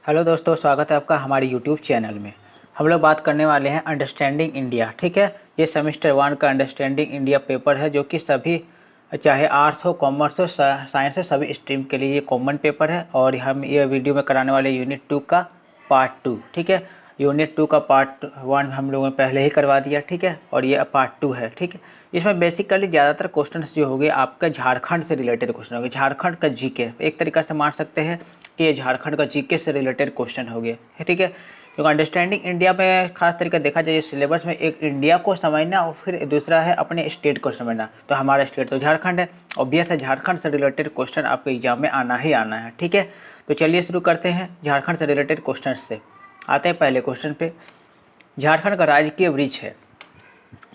Hello दोस्तों, स्वागत है आपका हमारे यूट्यूब चैनल में। हम लोग बात करने वाले हैं अंडरस्टैंडिंग इंडिया। ठीक है, ये सेमेस्टर 1 का अंडरस्टैंडिंग इंडिया पेपर है, जो कि सभी चाहे आर्ट्स हो, कॉमर्स हो, साइंस हो, सभी स्ट्रीम के लिए ये कॉमन पेपर है। और हम ये वीडियो में कराने वाले यूनिट 2 का पार्ट 2। ठीक है, यूनिट 2 का पार्ट 1 हम लोगों ने पहले ही करवा दिया। ठीक है, और ये पार्ट 2 है। ठीक है, इसमें बेसिकली ज़्यादातर क्वेश्चंस जो होंगे आपका झारखंड से रिलेटेड क्वेश्चन होंगे। झारखंड का जीके एक तरीका से मान सकते हैं कि ये झारखंड का जीके से रिलेटेड क्वेश्चन हो गया। ठीक है, क्योंकि अंडरस्टैंडिंग इंडिया में खास तरीका देखा जाए सिलेबस में एक इंडिया को समझना और फिर दूसरा है अपने स्टेट को समझना। तो हमारा स्टेट तो झारखंड है, ऑब्वियस है झारखंड से रिलेटेड क्वेश्चन आपके एग्जाम में आना ही आना है। ठीक है, तो चलिए शुरू करते हैं झारखंड से रिलेटेड क्वेश्चन से। आते हैं पहले क्वेश्चन पे। झारखंड का राजकीय वृक्ष है।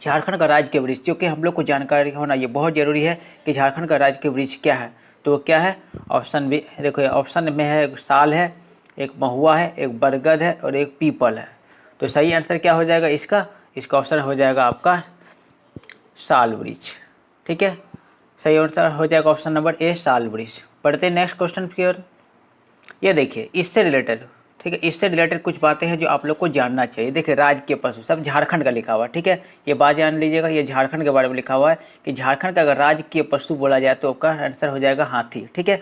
झारखंड का राजकीय वृक्ष, क्योंकि हम लोग को जानकारी होना ये बहुत ज़रूरी है कि झारखंड का राजकीय वृक्ष क्या है। तो वो क्या है? ऑप्शन भी देखो, ऑप्शन में है एक साल है, एक महुआ है, एक बरगद है और एक पीपल है। तो सही आंसर क्या हो जाएगा इसका? इसका ऑप्शन हो जाएगा आपका साल वृक्ष। ठीक है, सही आंसर हो जाएगा ऑप्शन नंबर ए, साल वृक्ष। पढ़ते हैं नेक्स्ट क्वेश्चन की ओर। ये देखिए इससे रिलेटेड, ठीक है, इससे रिलेटेड कुछ बातें हैं जो आप लोग को जानना चाहिए। देखिए राज्य के पशु, सब झारखंड का लिखा हुआ है। ठीक है, ये बात जान लीजिएगा, ये झारखंड के बारे में लिखा हुआ है कि झारखंड का अगर राजकीय पशु बोला जाए तो आपका आंसर हो जाएगा हाथी। ठीक है,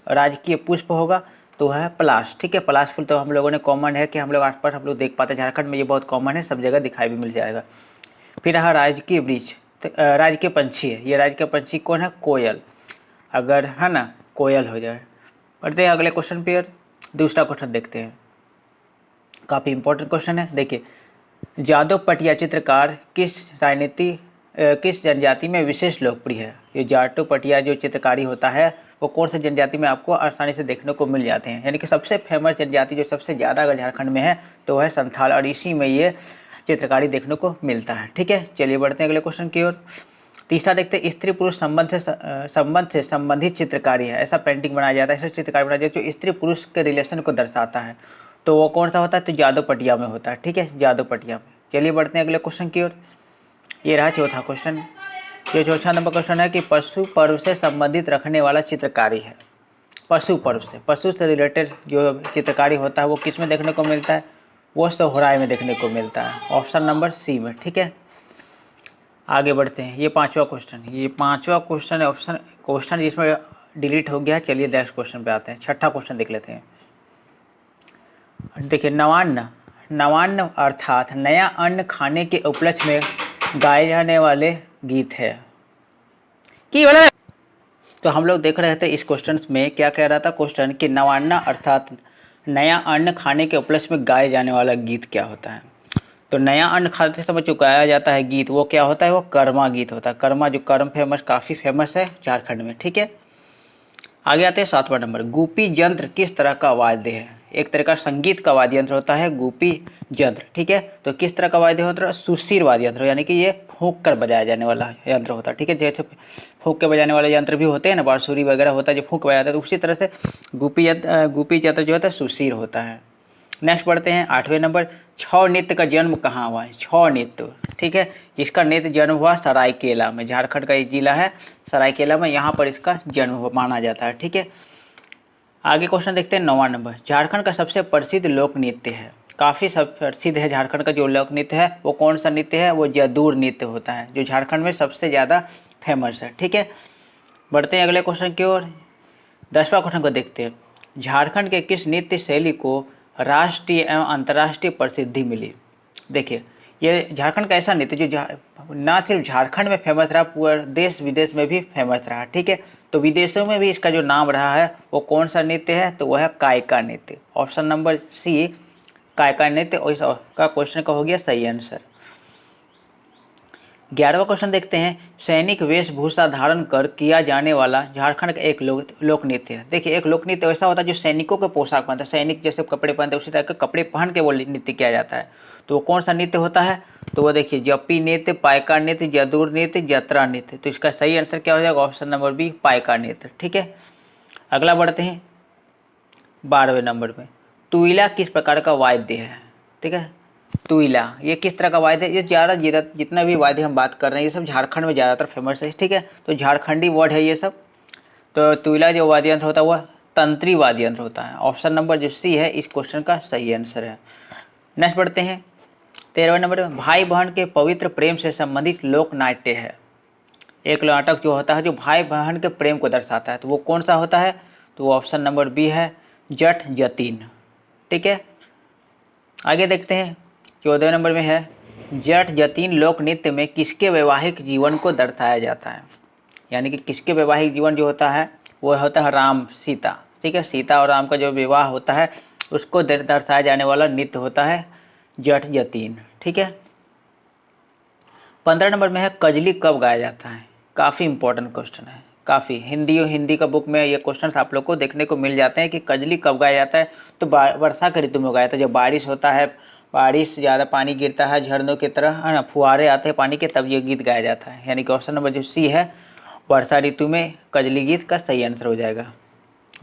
राजकीय पुष्प होगा तो है पलाश। ठीक है, पलाश फूल तो हम लोगों ने कॉमन है कि हम लोग आसपास हम लोग देख पाते हैं, झारखंड में ये बहुत कॉमन है, सब जगह दिखाई भी मिल जाएगा। फिर रहा राजकीय वृक्ष, तो राजकीय पंछी है। ये राजकीय पंछी कौन है? कोयल। अगर है ना, कोयल हो जाए। पढ़ते हैं अगले क्वेश्चन पे। दूसरा क्वेश्चन देखते हैं, काफ़ी इंपॉर्टेंट क्वेश्चन है। देखिए, जादव पटिया चित्रकार किस जनजाति में विशेष लोकप्रिय है? ये जादव पटिया जो चित्रकारी होता है वो कौन सी जनजाति में आपको आसानी से देखने को मिल जाते हैं? यानी कि सबसे फेमस जनजाति जो सबसे ज़्यादा अगर झारखंड में है तो है संथाल, और इसी में ये चित्रकारी देखने को मिलता है। ठीक है, चलिए बढ़ते हैं अगले क्वेश्चन की ओर। तीसरा देखते हैं, स्त्री पुरुष संबंध से संबंधित चित्रकारी है। ऐसा पेंटिंग बनाया जाता है, ऐसा चित्रकारी बनाया जाता है जो स्त्री पुरुष के रिलेशन को दर्शाता है। तो वो कौन सा होता है? तो जादव पटिया में होता है। ठीक है, जादव पटिया में। चलिए बढ़ते हैं अगले क्वेश्चन की ओर। ये रहा चौथा क्वेश्चन। ये चौथा नंबर क्वेश्चन है कि पशु पर्व से संबंधित रखने वाला चित्रकारी है। पशु पर्व से, पशु से रिलेटेड जो चित्रकारी होता है वो किस में देखने को मिलता है? वो सोहराय में देखने को मिलता है, ऑप्शन नंबर सी में। ठीक है, आगे बढ़ते हैं। ये पांचवा क्वेश्चन, ये पांचवा क्वेश्चन है, ऑप्शन क्वेश्चन जिसमें डिलीट हो गया है। चलिए नेक्स्ट क्वेश्चन पे आते हैं, छठा क्वेश्चन देख लेते हैं। देखिए, नवान्न, नवान्न अर्थात नया अन्न खाने के उपलक्ष्य में गाए जाने वाले गीत है कि बोले। तो हम लोग देख रहे थे इस क्वेश्चन में क्या कह रहा था क्वेश्चन कि नवान्ना अर्थात नया अन्न खाने के उपलक्ष्य में गाए जाने वाला गीत क्या होता है? तो नया अन्न खाते समय जो गाया जाता है गीत वो क्या होता है? वो कर्मा गीत होता है। कर्मा जो कर्म फेमस, काफ़ी फेमस है झारखंड में। ठीक है, आगे आते हैं सातवां नंबर। गोपी यंत्र किस तरह का वाद्य है? एक तरह का संगीत का वाद्य यंत्र होता है गोपी यंत्र। ठीक है, तो किस तरह का वाद्य यंत्र? सुशीर वाद्य यंत्र, यानी कि ये फूंक कर बजाया जाने वाला यंत्र होता है। ठीक है, जैसे फूंक के बजाने वाले यंत्र भी होते हैं ना, बांसुरी वगैरह होता है जो फूंक बजाता है, तो उसी तरह से गोपी यंत्र जो होता है सुशीर होता है। नेक्स्ट बढ़ते हैं आठवें नंबर। छौ नृत्य का जन्म कहाँ हुआ है? छौ नृत्य, ठीक है, इसका नृत्य जन्म हुआ सरायकेला में। झारखंड का एक जिला है सरायकेला में, यहाँ पर इसका जन्म माना जाता है। ठीक है, आगे क्वेश्चन देखते हैं नौवां नंबर। झारखंड का सबसे प्रसिद्ध लोक नृत्य है, काफ़ी सब प्रसिद्ध है झारखंड का जो लोक नृत्य है वो कौन सा नृत्य है? वो जदूर नृत्य होता है, जो झारखंड में सबसे ज़्यादा फेमस है। ठीक है, बढ़ते हैं अगले क्वेश्चन की ओर। 10वां क्वेश्चन को देखते हैं। झारखंड के किस नृत्य शैली को राष्ट्रीय एवं अंतर्राष्ट्रीय प्रसिद्धि मिली? देखिए, ये झारखंड का ऐसा नृत्य जो ना सिर्फ झारखंड में फेमस रहा, पूरे देश विदेश में भी फेमस रहा। ठीक है, तो विदेशों में भी इसका जो नाम रहा है वो कौन सा नृत्य है? तो वह है कायका नृत्य, ऑप्शन नंबर सी, कायका नृत्य। और इसका क्वेश्चन का हो गया सही आंसर। 11वां क्वेश्चन देखते हैं। सैनिक वेशभूषा धारण कर किया जाने वाला झारखंड का एक लोक नृत्य है। देखिए, एक लोक नृत्य ऐसा होता है जो सैनिकों के पोशाक पहनता है, सैनिक जैसे कपड़े पहनते हैं उसी तरह के कपड़े पहन के वो नृत्य किया जाता है। तो वो कौन सा नृत्य होता है? तो वो देखिए, जप्पी नृत्य, पायका नृत्य, जदूर नृत्य, जतरा नृत्य। तो इसका सही आंसर क्या हो जाएगा? ऑप्शन नंबर बी, पायका नृत्य। ठीक है, अगला बढ़ते हैं 12वें नंबर में। तुइला किस प्रकार का वाद्य है? ठीक है, तुइला ये किस तरह का वाद्य है? ये ज़्यादा जितना भी वाद्य हम बात कर रहे हैं ये सब झारखंड में ज़्यादातर फेमस है। ठीक है, तो झारखंडी वर्ड है ये सब। तो तुइला जो वाद्य यंत्र होता है वह तंत्री वाद्य यंत्र होता है। ऑप्शन नंबर जो सी है इस क्वेश्चन का सही आंसर है। नेक्स्ट पढ़ते हैं 13वें नंबर में, भाई बहन के पवित्र प्रेम से संबंधित लोक नाट्य है। एक नाटक जो होता है जो भाई बहन के प्रेम को दर्शाता है, तो वो कौन सा होता है? तो वो ऑप्शन नंबर बी है, जट जतीन। ठीक है, आगे देखते हैं 14वें नंबर में है, जट जतीन लोक नृत्य में किसके वैवाहिक जीवन को दर्शाया जाता है? यानी कि किसके वैवाहिक जीवन जो होता है वो होता है राम सीता। ठीक है, सीता और राम का जो विवाह होता है उसको दर्शाया जाने वाला नृत्य होता है जट जतीन। ठीक है, 15 नंबर में है, कजली कब गाया जाता है? काफ़ी इंपॉर्टेंट क्वेश्चन है, काफ़ी हिंदी का बुक में ये क्वेश्चन आप लोग को देखने को मिल जाते हैं कि कजली कब गाया जाता है। तो वर्षा के ऋतु में गाया था, जब बारिश होता है, बारिश ज़्यादा पानी गिरता है झरनों की तरह, है ना, फुहारे आते हैं पानी के, तब ये गीत गाया जाता है। यानी कि ऑप्शन नंबर जो सी है वर्षा ऋतु में कजली गीत का सही आंसर हो जाएगा।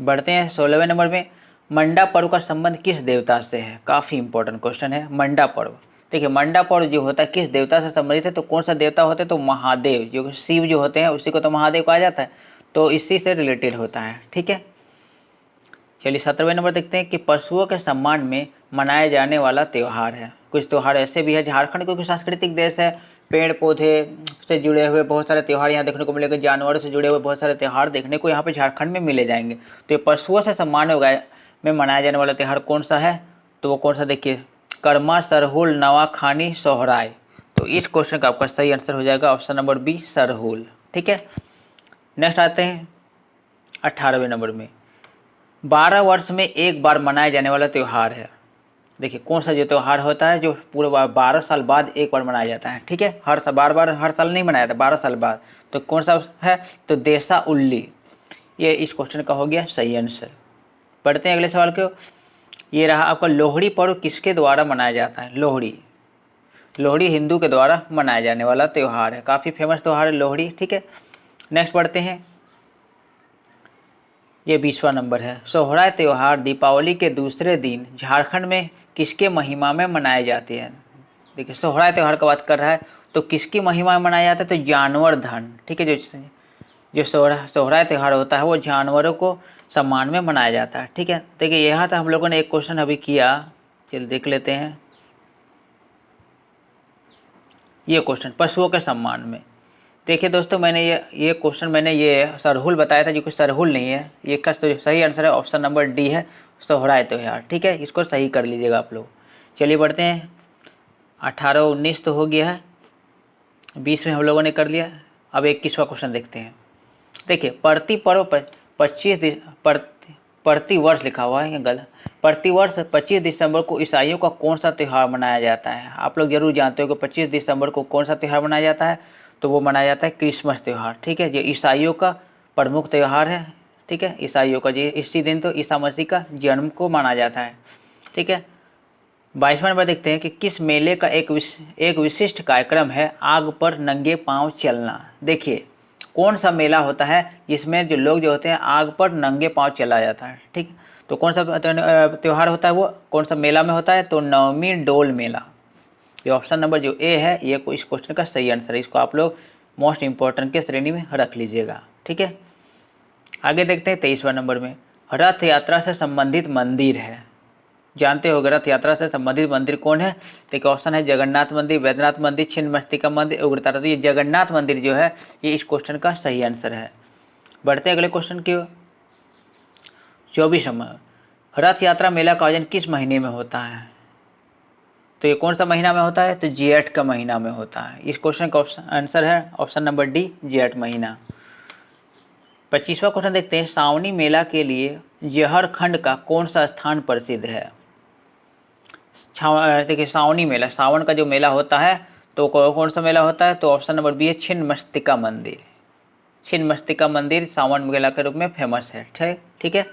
बढ़ते हैं 16वें नंबर में, मंडा पर्व का संबंध किस देवता से है? काफ़ी इंपॉर्टेंट क्वेश्चन है मंडा पर्व। देखिए, मंडा पर्व जो होता है किस देवता से संबंधित है? तो कौन सा देवता होता है? तो महादेव, जो शिव जो होते हैं उसी को तो महादेव कहा जाता है, तो इसी से रिलेटेड होता है। ठीक है, चलिए 17वें नंबर देखते हैं कि पशुओं के सम्मान में मनाया जाने वाला त्यौहार है। कुछ त्यौहार ऐसे भी है, झारखंड क्योंकि सांस्कृतिक देश है, पेड़ पौधे से जुड़े हुए बहुत सारे त्यौहार यहाँ देखने को मिलेंगे, जानवरों से जुड़े हुए बहुत सारे त्यौहार देखने को यहाँ पे झारखंड में मिले जाएंगे। तो ये पशुओं से सम्मान में मनाया जाने वाला त्यौहार कौन सा है? तो वो कौन सा, देखिए, कर्मा, सरहुल, नवाखानी, सोहराय। तो इस क्वेश्चन का आपका सही आंसर हो जाएगा ऑप्शन नंबर बी, सरहुल। ठीक है, नेक्स्ट आते हैं 18वें नंबर में, 12 वर्ष में एक बार मनाया जाने वाला त्यौहार है। देखिए, कौन सा जो त्यौहार होता है जो पूरे 12 साल बाद एक बार मनाया जाता है। ठीक है, हर साल बार हर साल नहीं मनाया जाता, 12 साल बाद। तो कौन सा है? तो देसा उल्ली। ये इस क्वेश्चन का हो गया सही आंसर। पढ़ते हैं अगले सवाल को। ये रहा आपका, लोहड़ी पर्व किसके द्वारा मनाया जाता है? लोहड़ी, लोहड़ी हिंदू के द्वारा मनाया जाने वाला त्यौहार है, काफ़ी फेमस त्यौहार है लोहड़ी। ठीक है, नेक्स्ट पढ़ते हैं, ये 20वां नंबर है, सोहराय त्यौहार दीपावली के दूसरे दिन झारखंड में किसके महिमा में मनाए जाते हैं? देखिए, सोहराय त्यौहार का बात कर रहा है, तो किसकी महिमा में मनाया जाता है? तो जानवर धन। ठीक है, जो सोहराय त्यौहार होता है वो जानवरों को सम्मान में मनाया जाता है। ठीक है, देखिए यहाँ तो हम लोगों ने एक क्वेश्चन अभी किया, चलिए देख लेते हैं। ये क्वेश्चन पशुओं के सम्मान में, देखिए दोस्तों, मैंने ये क्वेश्चन मैंने ये सरहुल बताया था, जो कि सरहुल नहीं है। ये का तो सही आंसर है ऑप्शन नंबर डी है, सोहराय त्यौहार। ठीक है, इसको सही कर लीजिएगा आप लोग। चलिए बढ़ते हैं, 18 19 तो हो गया है, 20 में हम लोगों ने कर लिया। अब 21वां क्वेश्चन देखते हैं। देखिए, प्रति पर्व 25 प्रति वर्ष लिखा हुआ है, ये गलत। प्रति वर्ष 25 दिसंबर को ईसाइयों का कौन सा त्यौहार मनाया जाता है? आप लोग जरूर जानते हो कि 25 दिसंबर को कौन सा त्यौहार मनाया जाता है? तो वो मनाया जाता है क्रिसमस त्यौहार। ठीक है, जो ईसाइयों का प्रमुख त्यौहार है। ठीक है, ईसाइयों का, जी इसी दिन तो ईसा मसीह का जन्म को माना जाता है। ठीक है, 22वां नंबर देखते हैं कि किस मेले का एक विशिष्ट कार्यक्रम है आग पर नंगे पांव चलना? देखिए, कौन सा मेला होता है जिसमें जो लोग जो होते हैं आग पर नंगे पांव चला जाता है? ठीक, तो कौन सा त्यौहार होता है, वो कौन सा मेला में होता है? तो नवमी डोल मेला। ये ऑप्शन नंबर जो ए है ये इस क्वेश्चन का सही आंसर है। इसको आप लोग मोस्ट इंपॉर्टेंट के श्रेणी में रख लीजिएगा। ठीक है, आगे देखते हैं 23वां नंबर में, रथ यात्रा से संबंधित मंदिर है। जानते हो रथ यात्रा से संबंधित मंदिर कौन है? देखिए, ऑप्शन है जगन्नाथ मंदिर, वैद्यनाथ मंदिर, छिन्नमस्तिका मंदिर, उग्रतारा। तो ये जगन्नाथ मंदिर जो है ये इस क्वेश्चन का सही आंसर है। बढ़ते हैं अगले क्वेश्चन की। 24वां, रथ यात्रा मेला का आयोजन किस महीने में होता है? तो ये कौन सा महीना में होता है? तो जेठ का महीना में होता है। इस क्वेश्चन का आंसर है ऑप्शन नंबर डी, जेठ महीना। 25वां क्वेश्चन देखते हैं, सावनी मेला के लिए जहरखंड का कौन सा स्थान प्रसिद्ध है? देखिए, सावनी मेला, सावन का जो मेला होता है तो कौन सा मेला होता है? तो ऑप्शन नंबर बी है, छिन्नमस्तिका मंदिर। छिन्नमस्तिका मंदिर सावन मेला के रूप में फेमस है। ठीक है,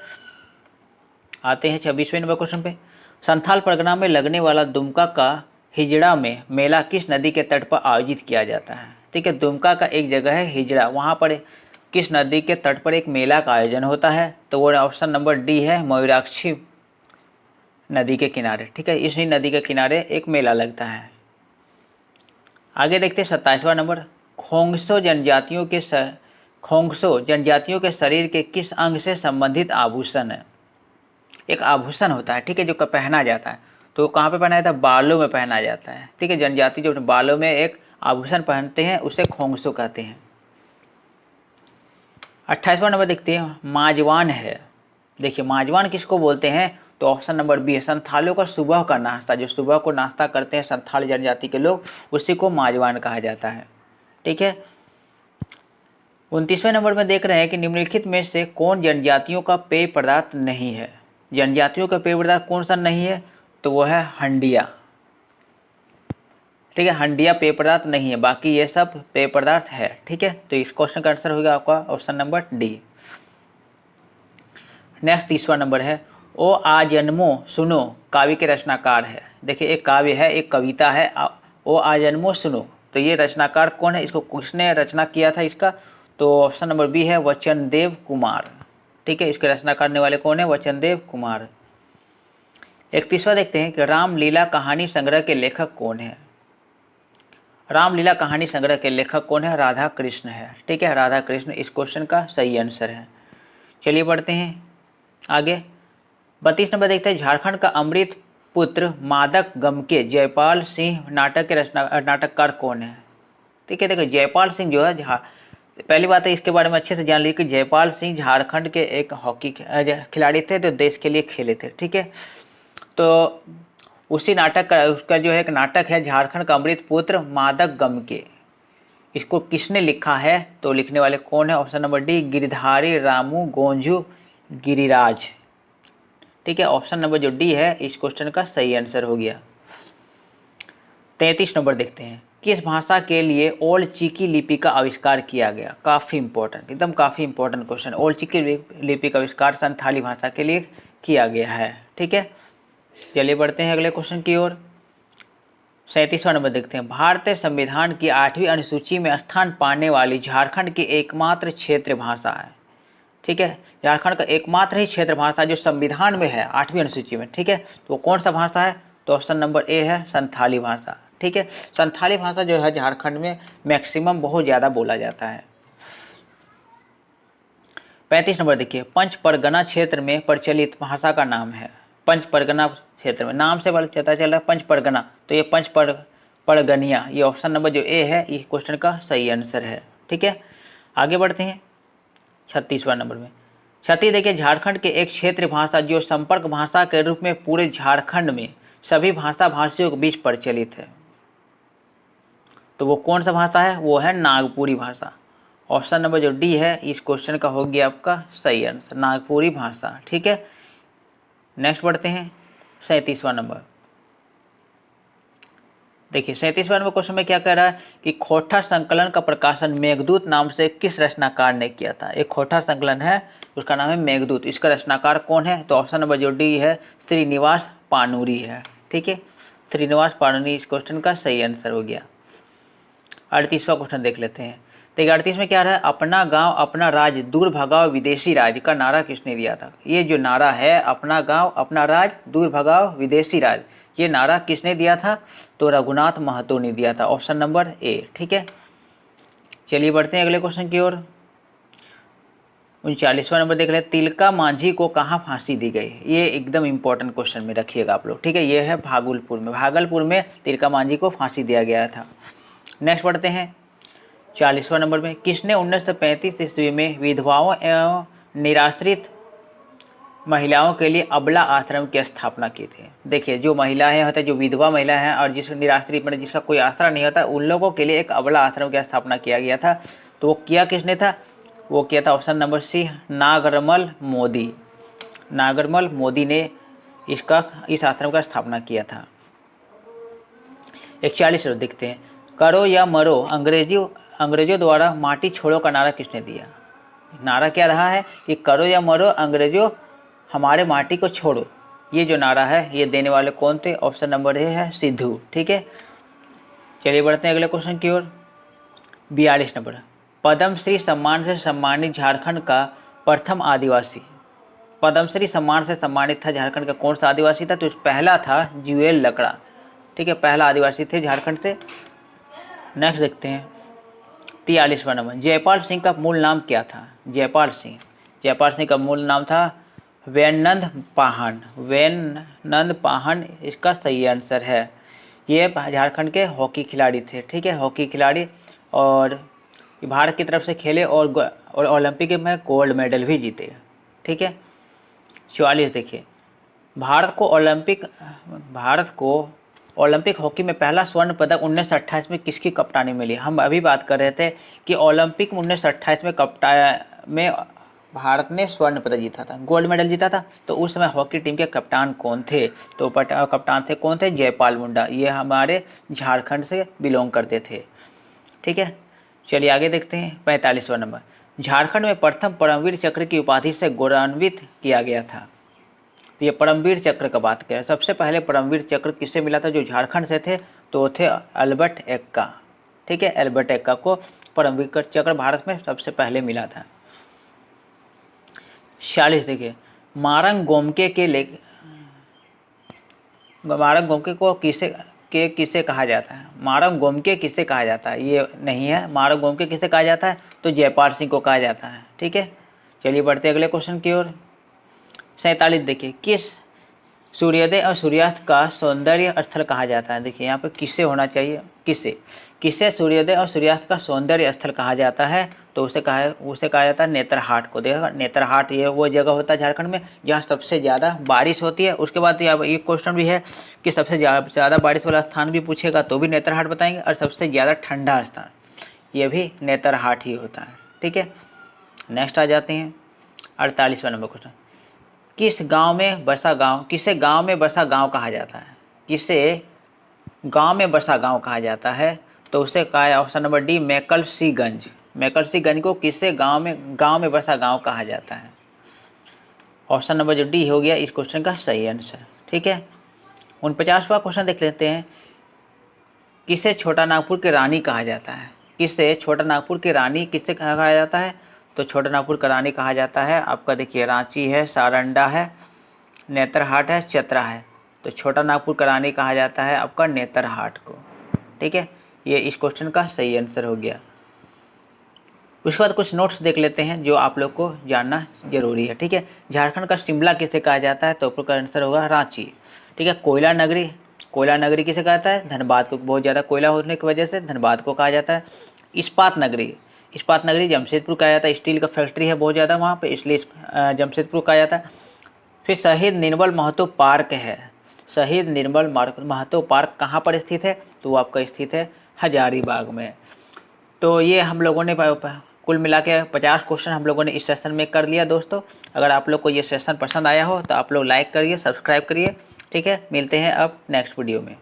आते हैं 26वें नंबर क्वेश्चन पे। संथाल परगना में लगने वाला दुमका का हिजड़ा में मेला किस नदी के तट पर आयोजित किया जाता है? ठीक है, दुमका का एक जगह है हिजड़ा, वहाँ पर किस नदी के तट पर एक मेला का आयोजन होता है? तो वो ऑप्शन नंबर डी है, मयूराक्षी नदी के किनारे। ठीक है, इसी नदी के किनारे एक मेला लगता है। आगे देखते हैं 27वां नंबर, खोंगसो जनजातियों के खोंगसो जनजातियों के शरीर के किस अंग से संबंधित आभूषण है? एक आभूषण होता है, ठीक है, जो पहना जाता है। तो कहाँ पे पहना जाता है? बालों में पहना जाता है, ठीक है। जनजाति जो बालों में एक आभूषण पहनते हैं उसे खोंगसो कहते हैं। 28वां नंबर देखते हैं, माजवान है। देखिए माजवान किसको बोलते हैं? तो ऑप्शन नंबर बी है, संथालियों का सुबह का नाश्ता, जो सुबह को नाश्ता करते हैं संथाल जनजाति के लोग, उसी को माजवान कहा जाता है, ठीक है। 29वें नंबर में देख रहे हैं कि निम्नलिखित में से कौन जनजातियों का पेय पदार्थ नहीं है? जनजातियों का पेय पदार्थ कौन सा नहीं है? तो वो है हंडिया, ठीक है। हंडिया पेय पदार्थ नहीं है, बाकी ये सब पेय पदार्थ है, ठीक है। तो इस क्वेश्चन का आंसर होगा आपका ऑप्शन नंबर डी। नेक्स्ट 30वां नंबर है, ओ आ जन्मो सुनो काव्य के रचनाकार है। देखिए एक काव्य है, एक कविता है, ओ आ जन्मो सुनो। तो ये रचनाकार कौन है? इसको किसने रचना किया था इसका? तो ऑप्शन नंबर बी है, वचनदेव कुमार, ठीक है। इसके रचना करने वाले कौन है? वचनदेव कुमार। 31वां देखते हैं कि रामलीला कहानी संग्रह के लेखक कौन है? रामलीला कहानी संग्रह के लेखक कौन है? राधा कृष्ण है, ठीक है। राधा कृष्ण इस क्वेश्चन का सही आंसर है। चलिए बढ़ते हैं आगे। 32 नंबर देखते हैं, झारखंड का अमृत पुत्र मादक गमके जयपाल सिंह नाटक के नाटककार कौन है? ठीक है। देखो जयपाल सिंह जो है, पहली बात है इसके बारे में अच्छे से जान लीजिए कि जयपाल सिंह झारखंड के एक हॉकी खिलाड़ी थे, जो देश के लिए खेले थे, ठीक है। तो उसी नाटक का, उसका जो है एक नाटक है झारखंड का अमृत पुत्र मादक गमके, इसको किसने लिखा है? तो लिखने वाले कौन है? Option number D, Girdhari Ramu Gonjhu Giriraj, ठीक है। ऑप्शन नंबर जो डी है इस क्वेश्चन का सही आंसर हो गया। 33 नंबर देखते हैं, किस भाषा के लिए ओल्ड चिकी लिपि का आविष्कार किया गया? काफ़ी इंपॉर्टेंट, एकदम काफ़ी इंपॉर्टेंट क्वेश्चन। ओल्ड चिकी लिपि का आविष्कार संथाली भाषा के लिए किया गया है, ठीक है। चलिए बढ़ते हैं अगले क्वेश्चन की ओर। 37वां नंबर देखते हैं, भारतीय संविधान की 8वीं अनुसूची में स्थान पाने वाली झारखंड की एकमात्र क्षेत्र भाषा है, ठीक है। झारखंड का एकमात्र ही क्षेत्र भाषा जो संविधान में है 8वीं अनुसूची में, ठीक है। तो वो कौन सा भाषा है? तो ऑप्शन नंबर ए है, संथाली भाषा, ठीक है। संथाली भाषा जो है झारखंड में मैक्सिमम बहुत ज़्यादा बोला जाता है। 35 नंबर देखिए, पंच परगना क्षेत्र में प्रचलित भाषा का नाम है। पंच परगना क्षेत्र में, नाम से पता चल रहा है पंच परगना, तो ये पंच परगनिया, ये ऑप्शन नंबर जो ए है इस क्वेश्चन का सही आंसर है, ठीक है। आगे बढ़ते हैं 36वां नंबर में। 36 देखिए, झारखंड के एक क्षेत्रीय भाषा जो संपर्क भाषा के रूप में पूरे झारखंड में सभी भाषा भाषियों के बीच प्रचलित है, तो वो कौन सा भाषा है? वो है नागपुरी भाषा। ऑप्शन नंबर जो डी है इस क्वेश्चन का हो गया आपका सही आंसर, नागपुरी भाषा, ठीक है। नेक्स्ट बढ़ते हैं 37वां नंबर। देखिए 37वां नंबर क्वेश्चन में क्या कह रहा है कि खोटा संकलन का प्रकाशन मेघदूत नाम से किस रचनाकार ने किया था? एक खोटा संकलन है, उसका नाम है मेघदूत, इसका रचनाकार कौन है? तो ऑप्शन नंबर जो डी है श्रीनिवास पानूरी है, ठीक है। श्रीनिवास पानूरी इस क्वेश्चन का सही आंसर हो गया। 38वां क्वेश्चन देख लेते हैं। देखिए 38 में क्या रहा है, अपना गांव अपना राज दूर भगाओ विदेशी राज का नारा किसने दिया था? ये जो नारा है अपना गांव अपना राज दूर भगाओ विदेशी राज, ये नारा किसने दिया था? तो रघुनाथ महतो ने दिया था, ऑप्शन नंबर ए, ठीक है। चलिए बढ़ते हैं अगले क्वेश्चन की ओर। 39वां नंबर देख रहे हैं, तिलका मांझी को कहाँ फांसी दी गई? ये एकदम इंपॉर्टेंट क्वेश्चन में रखिएगा आप लोग, ठीक है। ये है भागलपुर में तिलका मांझी को फांसी दिया गया था। नेक्स्ट बढ़ते हैं 40वां नंबर में, किसने 1935 ईस्वी में विधवाओं एवं निराश्रित महिलाओं के लिए अबला आश्रम की स्थापना की थी? देखिए जो महिलाएं होती हैं, जो विधवा महिला हैं और जिस निराश्रित मतलब जिसका कोई आश्रय नहीं होता, उन लोगों के लिए एक अबला आश्रम की स्थापना किया गया था। तो वो किया किसने था? वो किया था option number C, Nagarmal Modi. Nagarmal Modi ने इस आश्रम का स्थापना किया था। 41 देखते हैं, करो या मरो अंग्रेजों द्वारा माटी छोड़ो का नारा किसने दिया? नारा क्या रहा है कि करो या मरो अंग्रेजों हमारे माटी को छोड़ो, ये जो नारा है ये देने वाले कौन थे? ऑप्शन नंबर ए है सिद्धू, ठीक है। चलिए बढ़ते हैं अगले क्वेश्चन की ओर। 42 नंबर, पद्मश्री सम्मान से सम्मानित झारखंड का प्रथम आदिवासी, पद्मश्री सम्मान से सम्मानित था झारखंड का कौन सा आदिवासी था? तो पहला था जुएल लकड़ा, ठीक है, पहला आदिवासी थे झारखंड से। नेक्स्ट देखते हैं 43वां नंबर, जयपाल सिंह का मूल नाम क्या था? जयपाल सिंह का मूल नाम था वैननंद पाहन। वैननंद पाहन इसका सही आंसर है। ये झारखंड के हॉकी खिलाड़ी थे, ठीक है, हॉकी खिलाड़ी, और भारत की तरफ से खेले और ओलंपिक में गोल्ड मेडल भी जीते, ठीक है। 44 देखिए, भारत को ओलंपिक हॉकी में पहला स्वर्ण पदक 1928 में किसकी कप्तानी में मिली? हम अभी बात कर रहे थे कि ओलंपिक में 1928 में भारत ने स्वर्ण पदक जीता था, गोल्ड मेडल जीता था। तो उस समय हॉकी टीम के कप्तान कौन थे? तो कप्तान थे कौन थे? जयपाल मुंडा। ये हमारे झारखंड से बिलोंग करते थे, ठीक है। चलिए आगे देखते हैं। 45वां नंबर, झारखंड में प्रथम परमवीर चक्र की उपाधि से गौरवान्वित किया गया था। तो ये परमवीर चक्र का बात करें, सबसे पहले परमवीर चक्र किससे मिला था जो झारखंड से थे? तो वो थे अल्बर्ट एक्का, ठीक है। अल्बर्ट एक्का को परमवीर चक्र भारत में सबसे पहले मिला था। 46 देखिए, मारंग गोमके को किसे कहा जाता है? मारंग गोमके किसे कहा जाता है? ये नहीं है, मारंग गोमके किसे कहा जाता है? तो जयपाल सिंह को कहा जाता है, ठीक है। चलिए बढ़ते अगले क्वेश्चन की ओर। 47 देखिए, किस सूर्योदय और सूर्यास्त का सौंदर्य स्थल कहा जाता है? देखिए यहाँ पे किससे होना चाहिए, किससे सूर्योदय और सूर्यास्त का सौंदर्य स्थल कहा जाता है? तो उसे कहा जाता है नेतरहाट को। देखा, नेतरहाट ये वो जगह होता है झारखंड में जहाँ सबसे ज़्यादा बारिश होती है। उसके बाद ये क्वेश्चन भी है कि सबसे ज़्यादा बारिश वाला स्थान भी पूछेगा तो भी नेतरहाट बताएंगे, और सबसे ज़्यादा ठंडा स्थान ये भी नेतरहाट ही होता है, ठीक है। नेक्स्ट आ जाते हैं 48वां नंबर क्वेश्चन, किसे गांव में बसा गांव कहा जाता है? किसे गांव में बसा गांव कहा जाता है? तो उसे कहा है ऑप्शन नंबर डी, मेकलसीगंज। मेकलसीगंज को किसे गांव में बसा गांव कहा जाता है? ऑप्शन नंबर जो डी हो गया इस क्वेश्चन का सही आंसर, ठीक है। 49वां क्वेश्चन देख लेते हैं, किसे छोटा नागपुर की रानी कहा जाता है? किसे छोटा नागपुर की रानी किसे कहा जाता है? तो छोटा नागपुर का रानी कहा जाता है आपका, देखिए, रांची है, सारंडा है, नेतरहाट है, चतरा है। तो छोटा नागपुर का रानी कहा जाता है आपका नेतरहाट को, ठीक है। ये इस क्वेश्चन का सही आंसर हो गया। उसके बाद कुछ नोट्स देख लेते हैं जो आप लोग को जानना जरूरी है, ठीक है। झारखंड का शिमला किसे कहा जाता है? तो आपका आंसर होगा रांची, ठीक है। कोयला नगरी किसे कहता है? धनबाद को, बहुत ज़्यादा कोयला होने की वजह से धनबाद को कहा जाता है। इस्पात नगरी जमशेदपुर कहा जाता है, स्टील का फैक्ट्री है बहुत ज़्यादा वहाँ पे, इसलिए जमशेदपुर कहा जाता है। फिर शहीद निर्मल महतो पार्क है, शहीद निर्मल महतो पार्क कहाँ पर स्थित है? तो वो आपका स्थित है हजारीबाग में। तो ये हम लोगों ने कुल मिला के 50 क्वेश्चन हम लोगों ने इस सेशन में कर लिया दोस्तों। अगर आप लोग को ये सेशन पसंद आया हो तो आप लोग लाइक करिए, सब्सक्राइब करिए, ठीक है। मिलते हैं अब नेक्स्ट वीडियो में।